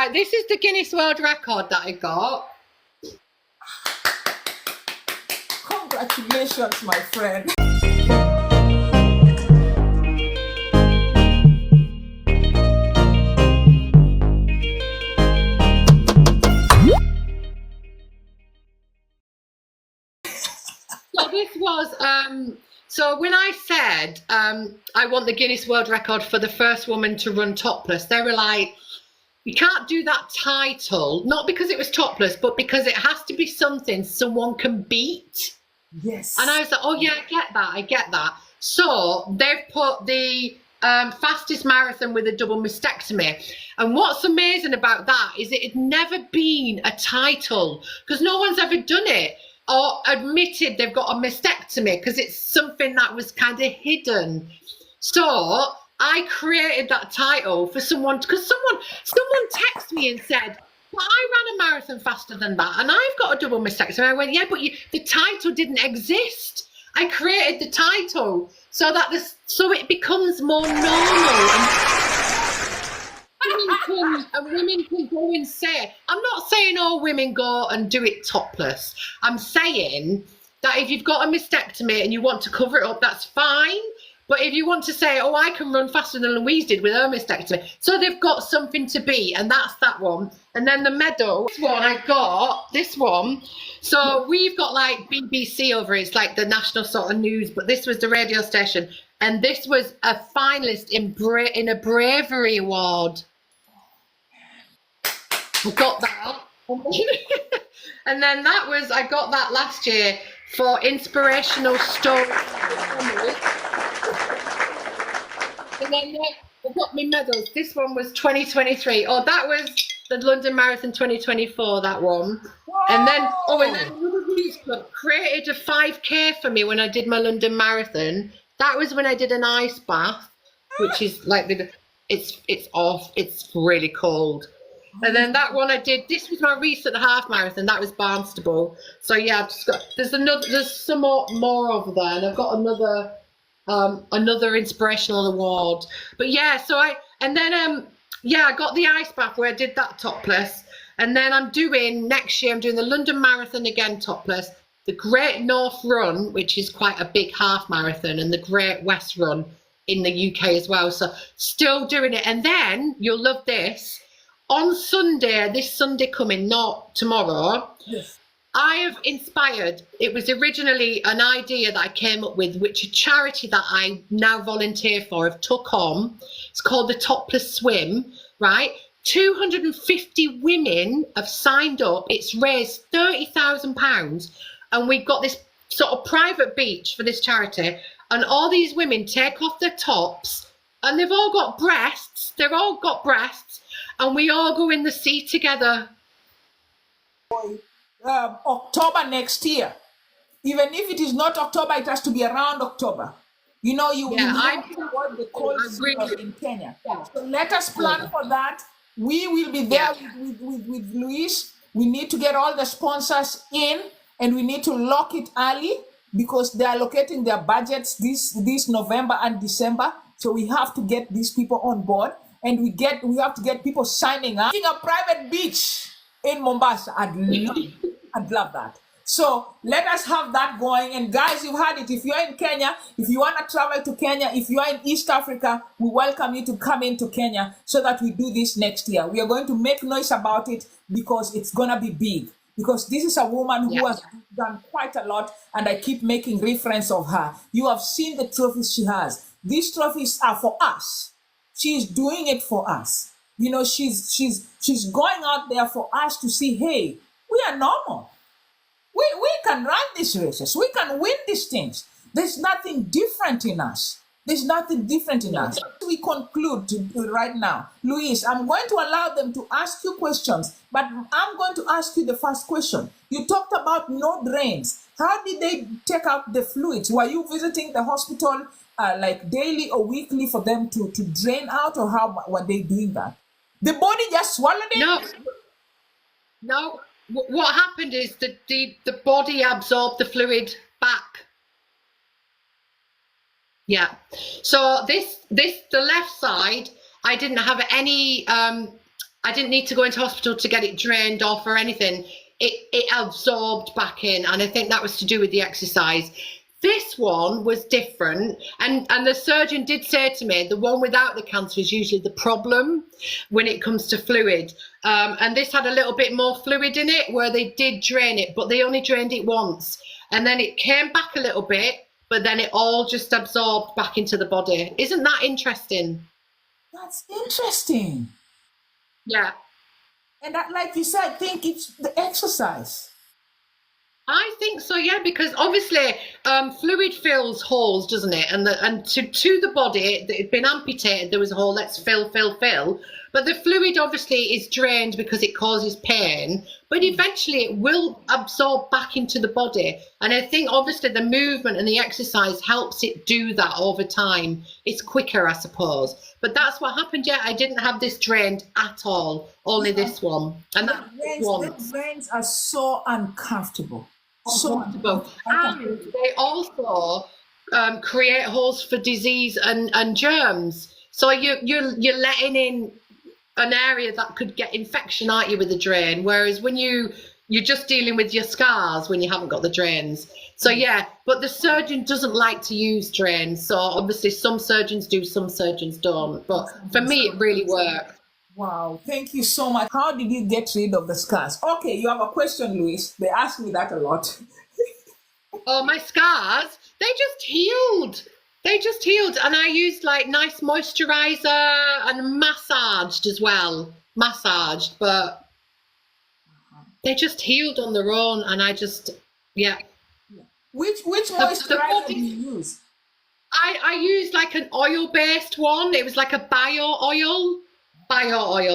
Right, this is the Guinness World Record that I got. Congratulations, my friend. So this was, so when I said I want the Guinness World Record for the first woman to run topless, they were like, you can't do that title, not because it was topless, but because it has to be something someone can beat. Yes. And I was like, oh yeah, I get that. So they've put the fastest marathon with a double mastectomy. And what's amazing about that is it had never been a title, because no one's ever done it or admitted they've got a mastectomy, because it's something that was kind of hidden. So I created that title for someone, because someone texted me and said, well, I ran a marathon faster than that and I've got a double mastectomy. I went, yeah, but the title didn't exist. I created the title so that so it becomes more normal and women can go and say, I'm not saying all women go and do it topless. I'm saying that if you've got a mastectomy and you want to cover it up, that's fine. But if you want to say, oh, I can run faster than Louise did with her mastectomy, so they've got something to beat, and that's that one. And then the medal, this one I got, this one. So we've got like BBC over it, it's like the national sort of news, but this was the radio station. And this was a finalist in a bravery award. I got that. And then that was, I got that last year for inspirational stories. And then I've got my medals. This one was 2023. Oh, that was the London Marathon 2024, that one. Whoa. And then, and then Louise created a 5K for me when I did my London Marathon. That was when I did an ice bath, which is like, it's really cold. And then that one I did, this was my recent half marathon, that was Barnstable. So yeah, I've just got, there's some more over there, and I've got another inspirational award. But yeah, so I got the ice bath where I did that topless. And then next year I'm doing the London Marathon again topless, the Great North Run, which is quite a big half marathon, and the Great West Run in the UK as well. So still doing it. And then you'll love this. On Sunday, this Sunday coming, not tomorrow, yes, I have inspired, it was originally an idea that I came up with, which a charity that I now volunteer for have took on. It's called the Topless Swim, right? 250 women have signed up. It's raised £30,000, and we've got this sort of private beach for this charity, and all these women take off their tops, and they've all got breasts, and we all go in the sea together. October next year. Even if it is not October, it has to be around October. You know, you have to avoid the cold in Kenya. Yeah. So let us plan for that. We will be there with Louise. We need to get all the sponsors in, and we need to lock it early because they are allocating their budgets this November and December. So we have to get these people on board. And we have to get people signing up. A private beach in Mombasa, I'd love that. So let us have that going. And guys, you've heard it. If you're in Kenya, if you want to travel to Kenya, if you are in East Africa, we welcome you to come into Kenya so that we do this next year. We are going to make noise about it because it's going to be big. Because this is a woman who has done quite a lot, and I keep making reference of her. You have seen the trophies she has. These trophies are for us. She's doing it for us. You know, she's going out there for us to see, hey, we are normal. We can run these races. We can win these things. There's nothing different in us. There's nothing different in us. We conclude right now. Louise, I'm going to allow them to ask you questions, but I'm going to ask you the first question. You talked about no drains. How did they take out the fluids? Were you visiting the hospital like daily or weekly for them to drain out, or how were they doing that? The body just swallowed it? No. What happened is that the body absorbed the fluid back. Yeah. So the left side, I didn't have any I didn't need to go into hospital to get it drained off or anything. It absorbed back in, and I think that was to do with the exercise. This one was different, and the surgeon did say to me the one without the cancer is usually the problem when it comes to fluid, and this had a little bit more fluid in it where they did drain it, but they only drained it once, and then it came back a little bit, but then it all just absorbed back into the body. Isn't that interesting? That's interesting. Yeah. And that, like you said, I think it's the exercise. I think so, yeah, because obviously fluid fills holes, doesn't it? And to the body, it had been amputated, there was a hole, let's fill. But the fluid obviously is drained because it causes pain, but eventually it will absorb back into the body. And I think obviously the movement and the exercise helps it do that over time. It's quicker, I suppose. But that's what happened, yeah. I didn't have this drained at all, only this one. And the drains are so uncomfortable. So uncomfortable. And they also create holes for disease and germs. So you're letting in an area that could get infection, aren't you, with the drain? Whereas when you're just dealing with your scars when you haven't got the drains. So yeah, but the surgeon doesn't like to use drains. So obviously some surgeons do, some surgeons don't. But for me, it really worked. Wow, thank you so much. How did you get rid of the scars? Okay, you have a question, Louise. They ask me that a lot. Oh, my scars, they just healed. They just healed, and I used like nice moisturizer and massaged as well. Massaged, but they just healed on their own, and I just, yeah. Which moisturizer do you use? I used like an oil-based one. It was like a bio oil,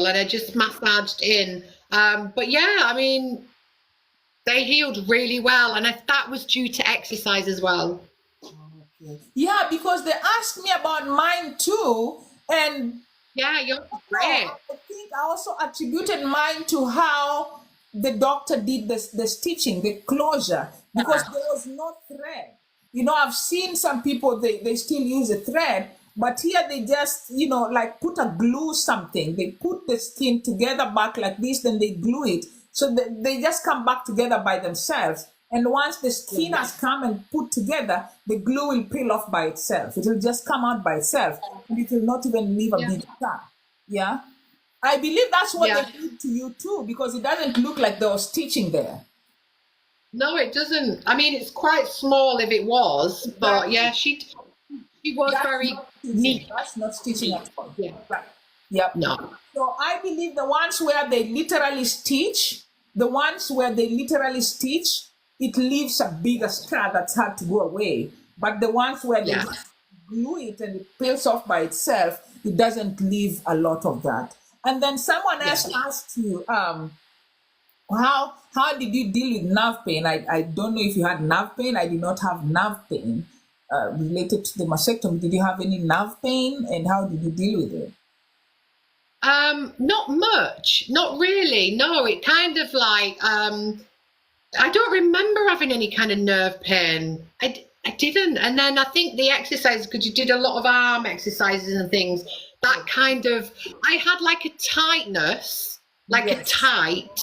and I just massaged in. But yeah, I mean, they healed really well, and that was due to exercise as well. Yeah, because they asked me about mine too, and yeah, you're great. I think I also attributed mine to how the doctor did the stitching, the closure, because there was no thread. You know, I've seen some people, they still use a thread, but here they just, you know, like put a glue something. They put the skin together back like this, then they glue it. So they just come back together by themselves. And once the skin has come and put together, the glue will peel off by itself. It will just come out by itself. And it will not even leave a big scar. Yeah? I believe that's what they did to you too, because it doesn't look like there was stitching there. No, it doesn't. I mean, it's quite small if it was, but yeah, she was that's very neat. That's not stitching at all. Yeah. Right. Yep. No. So I believe the ones where they literally stitch, it leaves a bigger scar that's hard to go away. But the ones where they just glue it and it peels off by itself, it doesn't leave a lot of that. And then someone else asked you, how did you deal with nerve pain? I don't know if you had nerve pain. I did not have nerve pain related to the mastectomy. Did you have any nerve pain, and how did you deal with it? Not much, not really. No, it kind of like, I don't remember having any kind of nerve pain. I didn't. And then I think the exercises, because you did a lot of arm exercises and things, that kind of, I had like a tightness, like a tight.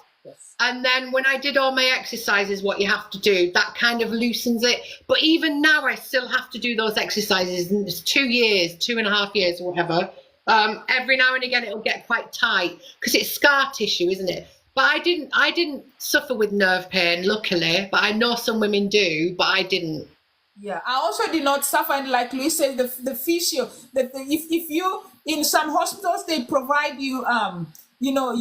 And then when I did all my exercises, what you have to do, that kind of loosens it. But even now, I still have to do those exercises. And it's 2 years, 2.5 years or whatever. Every now and again, it'll get quite tight because it's scar tissue, isn't it? But I didn't suffer with nerve pain, luckily. But I know some women do, but I didn't. Yeah, I also did not suffer. And like Louise said, the physio, if you, in some hospitals, they provide you, you know,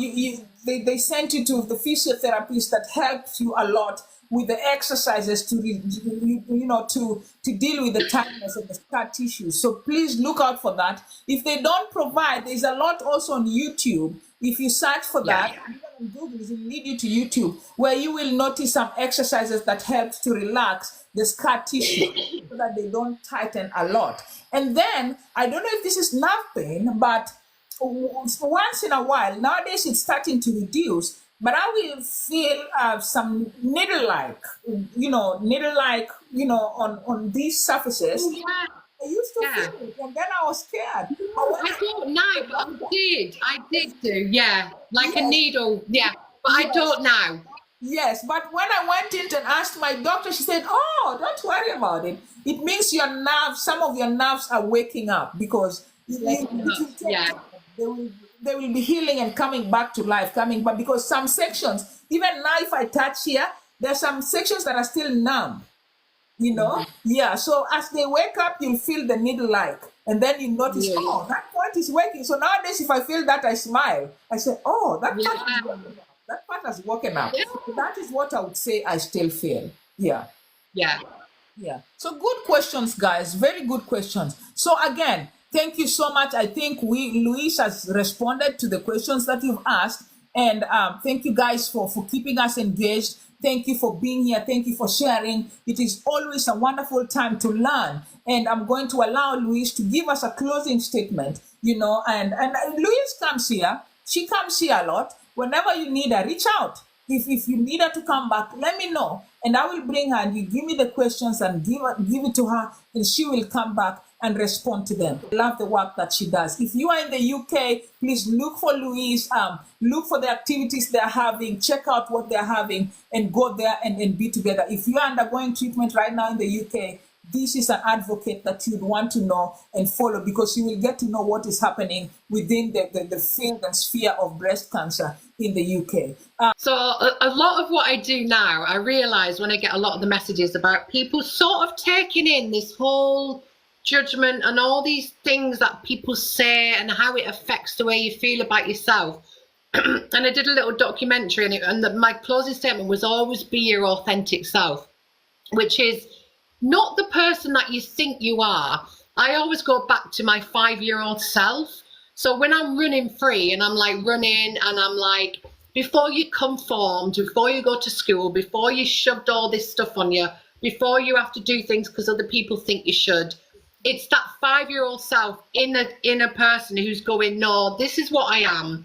they send you to the physiotherapist that helps you a lot with the exercises to deal with the tightness of the scar tissue. So please look out for that. If they don't provide, there's a lot also on YouTube. If you search for that, even on Google, it will lead you to YouTube, where you will notice some exercises that help to relax the scar tissue so that they don't tighten a lot. And then, I don't know if this is nerve pain, but once in a while, nowadays it's starting to reduce, but I will feel some needle-like, on these surfaces. I used to feel it, and then I was scared. I don't now, but I did do, like a needle, but I don't now. Yes, but when I went in and asked my doctor, she said, "Oh, don't worry about it. It means your nerves, some of your nerves are waking up because they will be healing and coming back to life, coming back because some sections, even now if I touch here, there's some sections that are still numb, you know? Yeah, so as they wake up, you'll feel the needle like, and then you notice, oh, that point is waking. So nowadays, if I feel that, I smile. I say, oh, that part is waking up. That part has woken up. So that is what I would say I still feel. Yeah. So good questions, guys. Very good questions. So again, thank you so much. I think Louise has responded to the questions that you've asked. And thank you guys for keeping us engaged. Thank you for being here. Thank you for sharing. It is always a wonderful time to learn. And I'm going to allow Louise to give us a closing statement, you know, and Louise comes here. She comes here a lot. Whenever you need her, reach out. If you need her to come back, let me know. And I will bring her and you give me the questions and give it to her and she will come back and respond to them. I love the work that she does. If you are in the UK, please look for Louise, look for the activities they're having, check out what they're having and go there and be together. If you're undergoing treatment right now in the UK, this is an advocate that you'd want to know and follow because you will get to know what is happening within the field and sphere of breast cancer in the UK. So a lot of what I do now, I realize when I get a lot of the messages about people sort of taking in this whole judgment and all these things that people say and how it affects the way you feel about yourself. And I did a little documentary on it, and my closing statement was always be your authentic self, which is not the person that you think you are. I always go back to my 5-year-old self. So when I'm running free and I'm like running and I'm like, before you conformed, before you go to school, before you shoved all this stuff on you, before you have to do things because other people think you should, it's that 5-year-old self in a person who's going, no, this is what I am.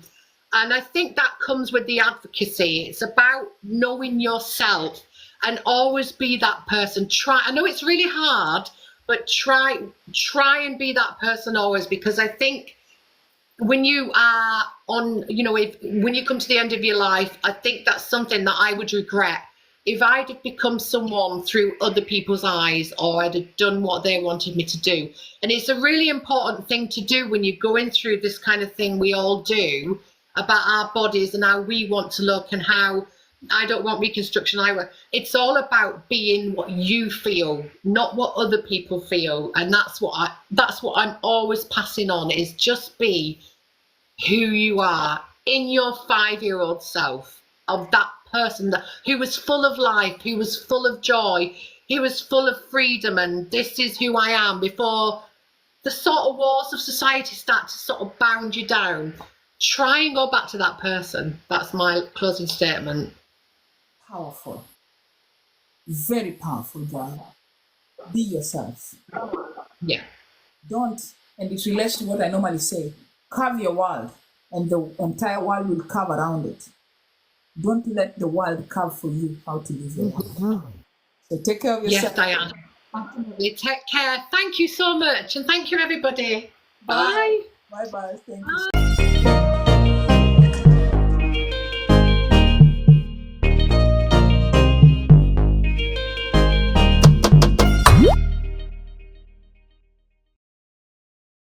And I think that comes with the advocacy. It's about knowing yourself and always be that person. I know it's really hard, but try and be that person always, because I think when you are on, you know, when you come to the end of your life, I think that's something that I would regret if I'd have become someone through other people's eyes, or I'd have done what they wanted me to do. And it's a really important thing to do when you're going through this kind of thing we all do about our bodies and how we want to look and how I don't want reconstruction either. It's all about being what you feel, not what other people feel. And that's what I'm always passing on, is just be who you are in your 5-year-old self, of that person who was full of life, who was full of joy, he was full of freedom, and this is who I am, before the sort of walls of society start to sort of bound you down. Try and go back to that person. That's my closing statement. Powerful. Very powerful, girl. Be yourself. Yeah. Don't, and it relates to what I normally say, carve your world and the entire world will carve around it. Don't let the world carve for you how to live your life. So take care of yourself. Yes, Diane. Absolutely. Take care. Thank you so much. And thank you, everybody. Bye. Bye-bye. Thank you.